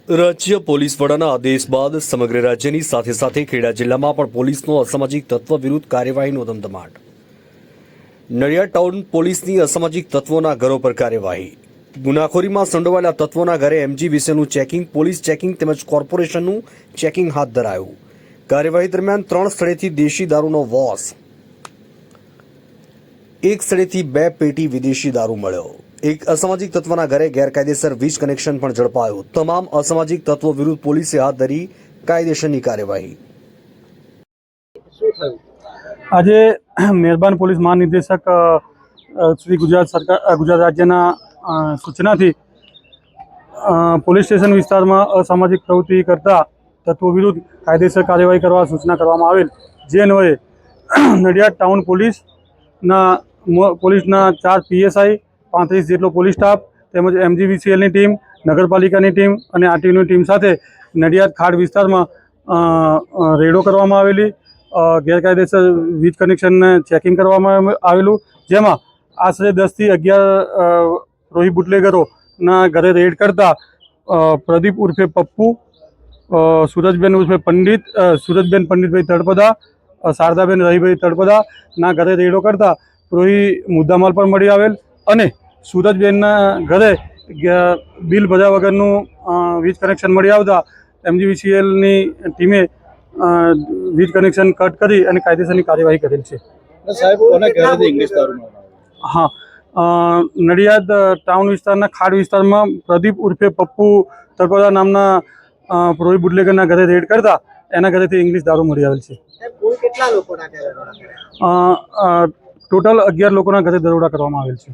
રાજ્ય પોલીસ વડાના આદેશ બાદ સમગ્ર રાજ્યની સાથે સાથે ખેડા જિલ્લામાં પણ પોલીસનો અસામાજિક તત્વ વિરુદ્ધ કાર્યવાહીનો ધમધમાટ। નડિયાદ ટાઉન પોલીસની અસામાજિક તત્વોના ઘરો પર કાર્યવાહી। ગુનાખોરીમાં સંડોવાયેલા તત્વોના ઘરે એમજીવીસીએલનું ચેકિંગ, પોલીસ ચેકિંગ તેમજ કોર્પોરેશનનું ચેકિંગ હાથ ધરાયું। કાર્યવાહી દરમિયાન 3 સ્થળેથી દેશી દારૂનો વોશ, 1 સ્થળેથી 2 પેટી વિદેશી દારૂ મળ્યો। एक असामाजिक तत्वना घरे गैरकायदेसर वीज कनेक्शन पण झड़पायो। तमाम असामाजिक तत्वों विरुद्ध पोलीसे हाथ धरी कायदेसरनी कार्यवाही। आज मेहरबान पुलिस महानिदेशक श्री गुजरात राज्यना सूचना थी पोलीस स्टेशन विस्तार में असामाजिक प्रवृत्ति करता तत्वों विरुद्ध कायदेसर कार्यवाही करवा सूचना करवामां आवेल। जे अन्वये नडियाद टाउन पोलीसना 4 PSI, 35 જેટલો પોલીસ સ્ટાફ તેમજ એમજીવીસીએલની ટીમ, નગરપાલિકાની ટીમ અને આરટીઓની ટીમ સાથે નડિયાદ ખાડ વિસ્તારમાં રેડો કરવામાં આવેલી। ગેરકાયદેસર વીજ કનેક્શનને ચેકિંગ કરવામાં આવેલું, જેમાં આશરે 10 થી 11 રોહી બુટલેગરોના ઘરે રેડ કરતા પ્રદીપ ઉર્ફે પપ્પુ, सूरजबेन उर्फे सूरजबेन पंडितभाई तड़पदा, शारदाबेन रहीभाई तड़पदाना घरे रेडो करता रोही मुद्दामाल पर मળી आवेल અને सूरजबेनना घरे बिल भर्या वगरનું વીજ કનેક્શન મળી આવતા એમજીવીસીએલની ટીમે વીજ કનેક્શન કટ કરી અને કાયદેસરની કાર્યવાહી કરેલ છે। हाँ, नडियाद टाउन विस्तारना खाड़ विस्तारमां प्रदीप उर्फे पप्पू तड़पदा नामना रोही बुटलेगरना घरे रेड करता एना घरेथी इंग्लिश दारू मળી आवेल છે। टोटल 11 લોકોના ઘરે દરોડા કરવામાં આવેલ છે।